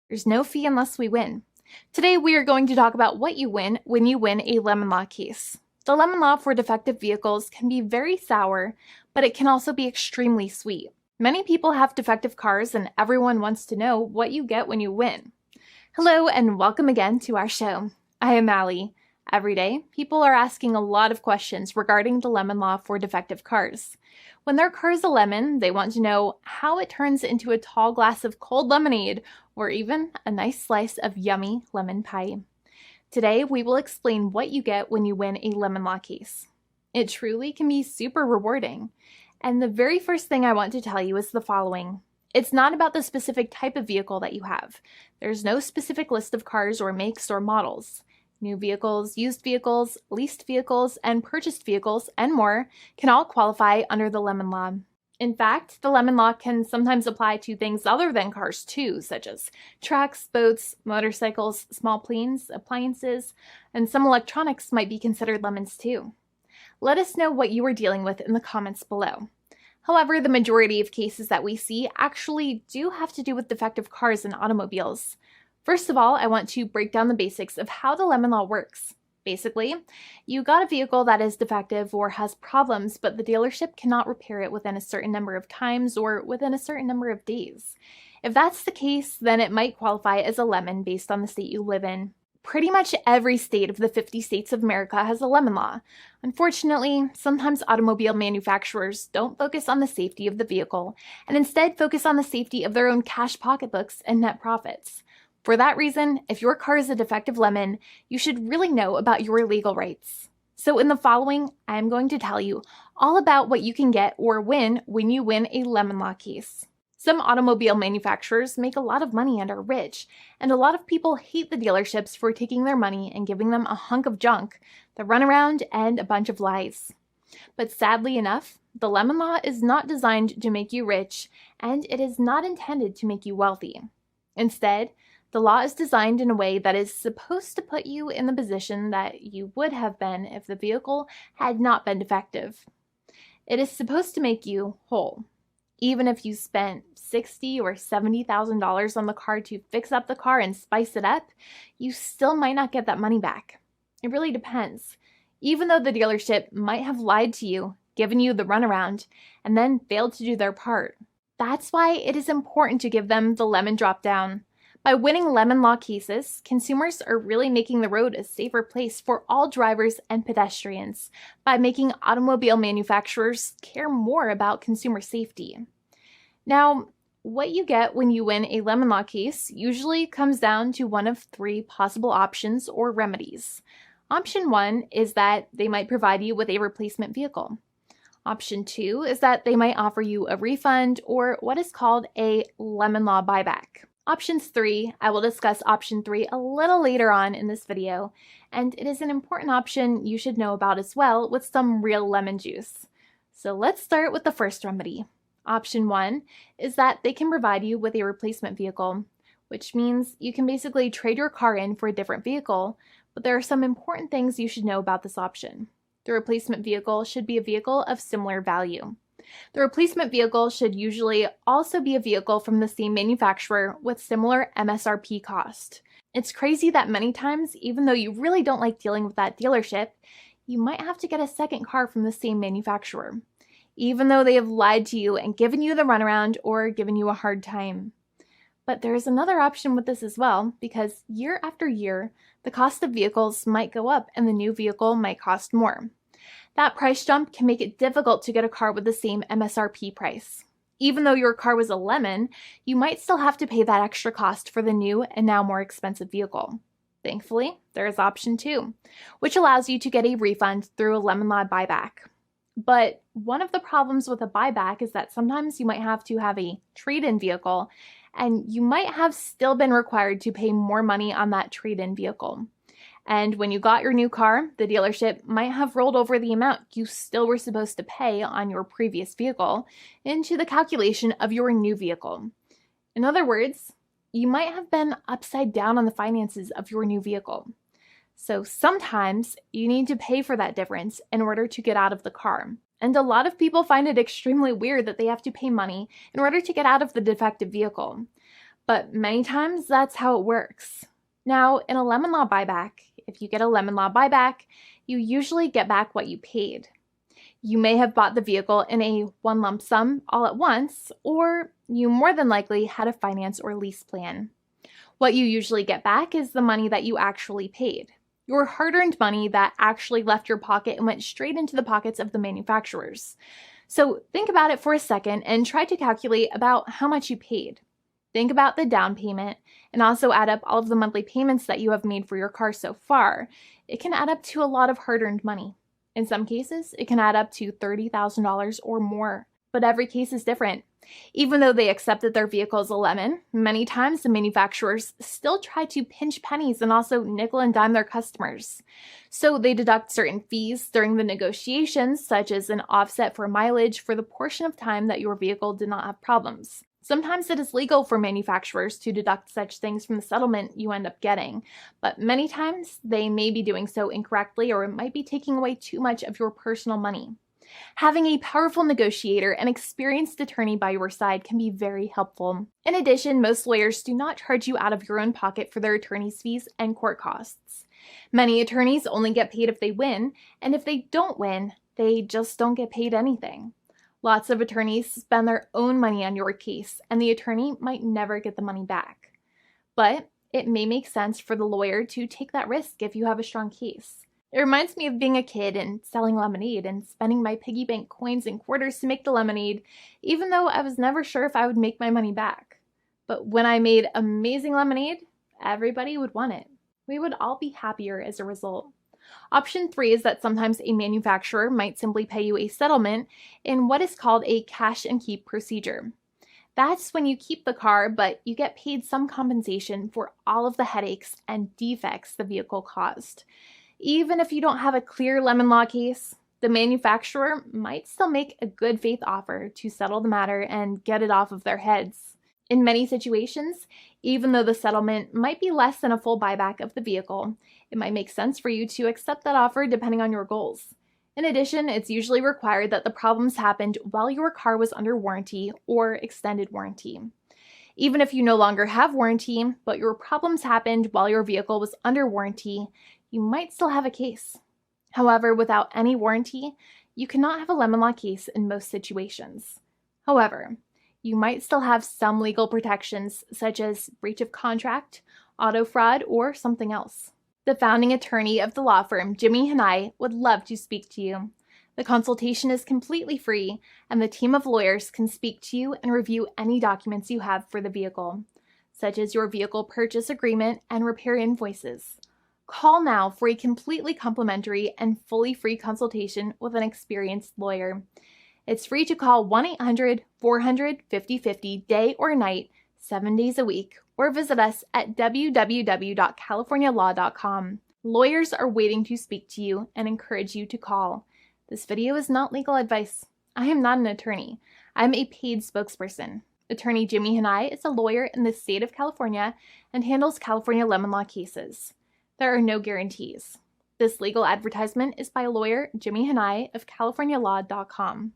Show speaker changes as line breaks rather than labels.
There's no fee unless we win. Today we are going to talk about what you win when you win a lemon law case. The lemon law for defective vehicles can be very sour, but it can also be extremely sweet. Many people have defective cars and everyone wants to know what you get when you win. Hello and welcome again to our show. I am Allie. Every day, people are asking a lot of questions regarding the lemon law for defective cars. When their car is a lemon, they want to know how it turns into a tall glass of cold lemonade or even a nice slice of yummy lemon pie. Today, we will explain what you get when you win a lemon law case. It truly can be super rewarding. And the very first thing I want to tell you is the following. It's not about the specific type of vehicle that you have. There's no specific list of cars or makes or models. New vehicles, used vehicles, leased vehicles, and purchased vehicles, and more can all qualify under the lemon law. In fact, the lemon law can sometimes apply to things other than cars too, such as trucks, boats, motorcycles, small planes, appliances, and some electronics might be considered lemons too. Let us know what you are dealing with in the comments below. However, the majority of cases that we see actually do have to do with defective cars and automobiles. First of all, I want to break down the basics of how the lemon law works. Basically, you got a vehicle that is defective or has problems, but the dealership cannot repair it within a certain number of times or within a certain number of days. If that's the case, then it might qualify as a lemon based on the state you live in. Pretty much every state of the 50 states of America has a lemon law. Unfortunately, sometimes automobile manufacturers don't focus on the safety of the vehicle and instead focus on the safety of their own cash pocketbooks and net profits. For that reason, if your car is a defective lemon, you should really know about your legal rights. So in the following, I'm going to tell you all about what you can get or win when you win a lemon law case. Some automobile manufacturers make a lot of money and are rich, and a lot of people hate the dealerships for taking their money and giving them a hunk of junk, the runaround, and a bunch of lies. But sadly enough, the lemon law is not designed to make you rich, and it is not intended to make you wealthy. Instead, the law is designed in a way that is supposed to put you in the position that you would have been if the vehicle had not been defective. It is supposed to make you whole. Even if you spent $60,000 or $70,000 on the car to fix up the car and spice it up, you still might not get that money back. It really depends. Even though the dealership might have lied to you, given you the runaround, and then failed to do their part. That's why it is important to give them the lemon drop down. By winning lemon law cases, consumers are really making the road a safer place for all drivers and pedestrians by making automobile manufacturers care more about consumer safety. Now, what you get when you win a lemon law case usually comes down to one of three possible options or remedies. Option 1 is that they might provide you with a replacement vehicle. Option 2 is that they might offer you a refund or what is called a lemon law buyback. Options 3, I will discuss option 3 a little later on in this video, and it is an important option you should know about as well with some real lemon juice. So let's start with the first remedy. Option 1 is that they can provide you with a replacement vehicle, which means you can basically trade your car in for a different vehicle, but there are some important things you should know about this option. The replacement vehicle should be a vehicle of similar value. The replacement vehicle should usually also be a vehicle from the same manufacturer with similar MSRP cost. It's crazy that many times, even though you really don't like dealing with that dealership, you might have to get a second car from the same manufacturer, even though they have lied to you and given you the runaround or given you a hard time. But there is another option with this as well, because year after year, the cost of vehicles might go up and the new vehicle might cost more. That price jump can make it difficult to get a car with the same MSRP price. Even though your car was a lemon, you might still have to pay that extra cost for the new and now more expensive vehicle. Thankfully, there is option 2, which allows you to get a refund through a lemon law buyback. But one of the problems with a buyback is that sometimes you might have to have a trade-in vehicle, and you might have still been required to pay more money on that trade-in vehicle. And when you got your new car, the dealership might have rolled over the amount you still were supposed to pay on your previous vehicle into the calculation of your new vehicle. In other words, you might have been upside down on the finances of your new vehicle. So sometimes you need to pay for that difference in order to get out of the car. And a lot of people find it extremely weird that they have to pay money in order to get out of the defective vehicle. but many times that's how it works. Now, in a lemon law buyback, if you get a lemon law buyback, you usually get back what you paid. You may have bought the vehicle in a one lump sum all at once, or you more than likely had a finance or lease plan. What you usually get back is the money that you actually paid, your hard-earned money that actually left your pocket and went straight into the pockets of the manufacturers. So think about it for a second and try to calculate about how much you paid. Think about the down payment and also add up all of the monthly payments that you have made for your car so far. It can add up to a lot of hard-earned money. In some cases, it can add up to $30,000 or more, but every case is different. Even though they accept that their vehicle is a lemon, many times the manufacturers still try to pinch pennies and also nickel and dime their customers. So they deduct certain fees during the negotiations, such as an offset for mileage for the portion of time that your vehicle did not have problems. Sometimes it is legal for manufacturers to deduct such things from the settlement you end up getting, but many times they may be doing so incorrectly or it might be taking away too much of your personal money. Having a powerful negotiator and experienced attorney by your side can be very helpful. In addition, most lawyers do not charge you out of your own pocket for their attorney's fees and court costs. Many attorneys only get paid if they win, and if they don't win, they just don't get paid anything. Lots of attorneys spend their own money on your case, and the attorney might never get the money back. But it may make sense for the lawyer to take that risk if you have a strong case. It reminds me of being a kid and selling lemonade and spending my piggy bank coins and quarters to make the lemonade, even though I was never sure if I would make my money back. But when I made amazing lemonade, everybody would want it. We would all be happier as a result. Option 3 is that sometimes a manufacturer might simply pay you a settlement in what is called a cash and keep procedure. That's when you keep the car, but you get paid some compensation for all of the headaches and defects the vehicle caused. Even if you don't have a clear lemon law case, the manufacturer might still make a good faith offer to settle the matter and get it off of their heads. In many situations, even though the settlement might be less than a full buyback of the vehicle, it might make sense for you to accept that offer depending on your goals. In addition, it's usually required that the problems happened while your car was under warranty or extended warranty. Even if you no longer have warranty, but your problems happened while your vehicle was under warranty, you might still have a case. However, without any warranty, you cannot have a lemon law case in most situations. However, you might still have some legal protections such as breach of contract, auto fraud, or something else. The founding attorney of the law firm, Jimmy and I, would love to speak to you. The consultation is completely free, and the team of lawyers can speak to you and review any documents you have for the vehicle, such as your vehicle purchase agreement and repair invoices. Call now for a completely complimentary and fully free consultation with an experienced lawyer. It's free to call 1-800-400-5050 day or night, 7 days a week, or visit us at www.californialaw.com. Lawyers are waiting to speak to you and encourage you to call. This video is not legal advice. I am not an attorney. I'm a paid spokesperson. Attorney Jimmy Hanai is a lawyer in the state of California and handles California lemon law cases. There are no guarantees. This legal advertisement is by lawyer Jimmy Hanai of CaliforniaLaw.com.